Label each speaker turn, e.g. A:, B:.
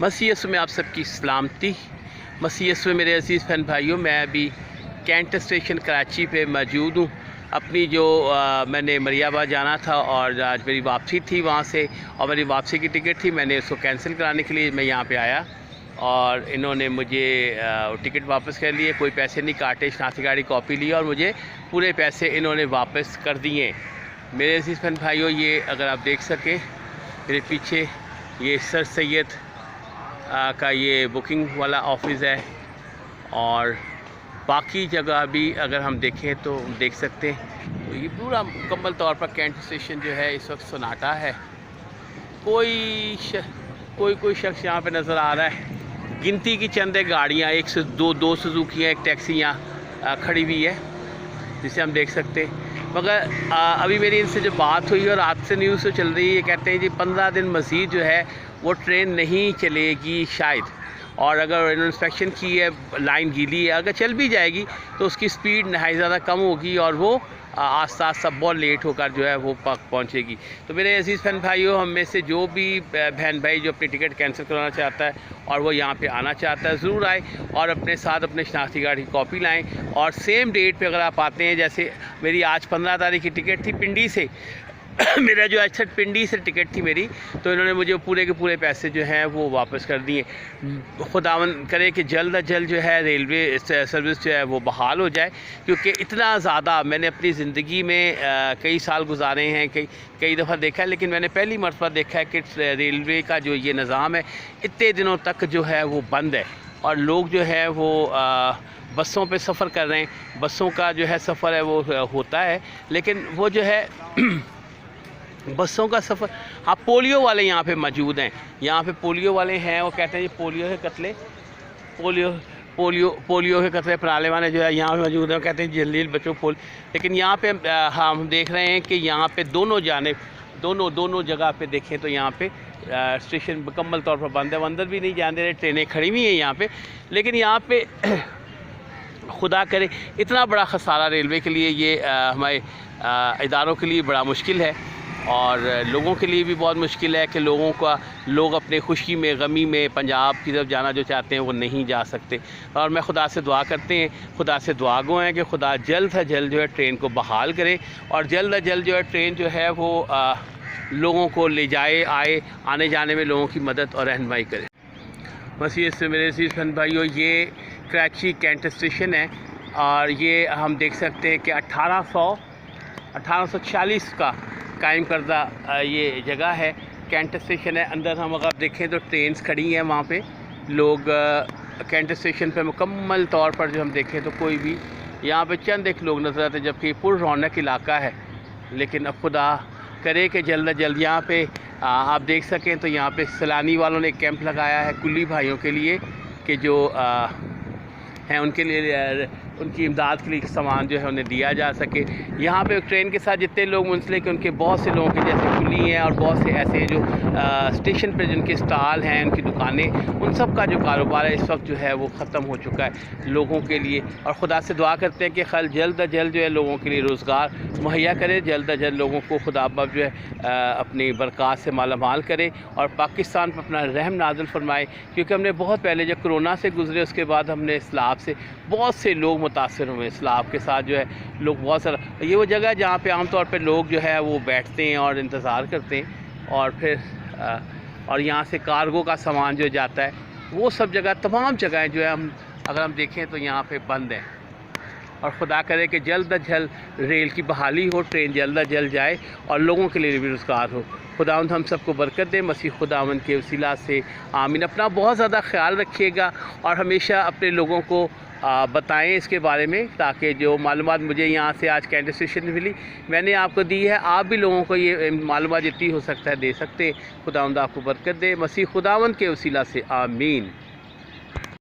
A: मसीह यीशु में आप सबकी सलामती। मसीह यीशु में मेरे अजीज़ फैन भाइयों, मैं अभी कैंट स्टेशन कराची पे मौजूद हूँ। अपनी जो मैंने मरियाबाद जाना था और आज मेरी वापसी थी वहाँ से, और मेरी वापसी की टिकट थी, मैंने उसको कैंसिल कराने के लिए मैं यहाँ पे आया और इन्होंने मुझे टिकट वापस कर लिए। कोई पैसे नहीं काटे, शनाख्ती कार्ड की कॉपी ली और मुझे पूरे पैसे इन्होंने वापस कर दिए। मेरे अजीज़ फैन भाइयों, ये अगर आप देख सकें मेरे पीछे, ये सर सैयद का ये बुकिंग वाला ऑफिस है, और बाकी जगह भी अगर हम देखें तो देख सकते हैं। तो ये पूरा मुकम्मल तौर पर कैंट स्टेशन जो है इस वक्त सन्नाटा है। कोई शख्स यहाँ पे नज़र आ रहा है। गिनती की चंद गाड़ियाँ, एक से दो सुजुकियाँ, एक टैक्सी यहाँ खड़ी हुई है जिसे हम देख सकते हैं। मगर अभी मेरी इनसे जो बात हुई और आज से न्यूज़ तो चल रही है, ये कहते हैं जी 15 दिन मज़ीद जो है वो ट्रेन नहीं चलेगी शायद, और अगर इंस्पेक्शन की है, लाइन गीली है, अगर चल भी जाएगी तो उसकी स्पीड नहायत ज़्यादा कम होगी और वो आस्ता आस्ता बहुत लेट होकर जो है वो पहुंचेगी। तो मेरे अजीज़ फैन भाइयों, हम में से जो भी बहन भाई जो अपनी टिकट कैंसिल कराना चाहता है और वो यहाँ पे आना चाहता है, ज़रूर आए और अपने साथ अपने शनाख्ती कार्ड की कॉपी लाएं। और सेम डेट पे अगर आप आते हैं, जैसे मेरी आज 15 तारीख की टिकट थी पिंडी से मेरा जो अच्छा पिंडी से टिकट थी मेरी, तो इन्होंने मुझे पूरे के पूरे पैसे जो हैं वो वापस कर दिए। खुदावन करे कि जल्द अज जल्द जो है रेलवे सर्विस जो है वो बहाल हो जाए, क्योंकि इतना ज़्यादा मैंने अपनी ज़िंदगी में कई साल गुजारे हैं, कई दफ़ा देखा है, लेकिन मैंने पहली मरतबा देखा है कि रेलवे का जो ये निज़ाम है इतने दिनों तक जो है वो बंद है, और लोग जो है वो बसों पे सफ़र कर रहे हैं। बसों का जो है सफ़र है वो होता है, लेकिन वो जो है बसों का सफ़र। हाँ, पोलियो वाले यहाँ पे मौजूद हैं। यहाँ पे पोलियो वाले हैं, वो कहते हैं ये पोलियो के कतले पोलियो के कतले पराले वाले जो है यहाँ पे मौजूद हैं। वो कहते हैं जलील बच्चों लेकिन यहाँ पे हम देख रहे हैं कि यहाँ पे दोनों जानिब दोनों जगह पे देखें तो यहाँ पे स्टेशन मुकम्मल तौर पर बंद है। वो अंदर भी नहीं जाने दे रहे, ट्रेनें खड़ी हुई हैं यहाँ पे। लेकिन यहाँ पे खुदा करे, इतना बड़ा खसारा रेलवे के लिए, ये हमारे इदारों के लिए बड़ा मुश्किल है, और लोगों के लिए भी बहुत मुश्किल है कि लोग अपने खुशी में, गमी में पंजाब की तरफ जाना जो चाहते हैं वो नहीं जा सकते। और मैं खुदा से दुआ करते हैं, खुदा से दुआ गो हैं कि खुदा जल्द से जल्द जो है ट्रेन को बहाल करे, और जल्द से जल्द जो है ट्रेन जो है वो लोगों को ले जाए, आने जाने में लोगों की मदद और रहनुमाई करे। मसीह से मेरे अजीज़ फैन भाइयों, ये कराची कैंट स्टेशन है, और ये हम देख सकते हैं कि 1840 का कायम करदा ये जगह है, कैंट स्टेशन है। अंदर हम अगर देखें तो ट्रेन्स खड़ी हैं वहाँ पे। लोग कैंट स्टेशन पे मुकम्मल तौर पर जो हम देखें तो कोई भी यहाँ पे चंद एक लोग नज़र आते हैं, जबकि पुर रौनक इलाका है। लेकिन अब खुदा करे कि जल्द अज जल्द यहाँ पे आप देख सकें तो यहाँ पे सैलानी वालों ने कैंप लगाया है कुली भाइयों के लिए, कि जो हैं उनके लिए, उनकी इमदाद के लिए सामान जो है उन्हें दिया जा सके। यहाँ पे ट्रेन के साथ जितने लोग मुंसलिक, उनके बहुत से लोगों के जैसे कुली हैं और बहुत से ऐसे हैं जो स्टेशन पे जिनके स्टॉल हैं, उनकी दुकानें, उन सब का जो कारोबार है इस वक्त जो है वो ख़त्म हो चुका है लोगों के लिए। और खुदा से दुआ करते हैं कि खल जल्द अज जल्द जो है लोगों के लिए रोज़गार मुहैया करे, जल्द अज जल्द लोगों को खुदा बाप जो है अपनी बरक़ात से मालामाल करे और पाकिस्तान पर अपना रहम नाज़िल फरमाए। क्योंकि हमने बहुत पहले जब कोरोना से गुजरे, उसके बाद हमने सैलाब से बहुत से लोग मुतासर हुए। सैलाब के साथ जो है लोग बहुत सारा, ये वो जगह है जहाँ पे आमतौर पे लोग जो है वो बैठते हैं और इंतज़ार करते हैं, और फिर और यहाँ से कार्गो का सामान जो जाता है, वो सब जगह, तमाम जगहें जो है अगर हम देखें तो यहाँ पे बंद हैं। और खुदा करे कि जल्द अज जल्द रेल की बहाली हो, ट्रेन जल्द अज जल्द जाए और लोगों के लिए भी रोज़गार हो। खुदावंद हम सबको बरकत दे, मसीह खुदावंद के वसीला से आमीन। अपना बहुत ज़्यादा ख्याल रखिएगा और हमेशा अपने लोगों को बताएं इसके बारे में, ताकि जो मालूमात मुझे यहाँ से आज कैंट स्टेशन मिली मैंने आपको दी है, आप भी लोगों को ये मालूमात जितनी हो सकता है दे सकते हैं। खुदावंद आपको बरकत दे, मसीह खुदावंद के वसीला से आमीन।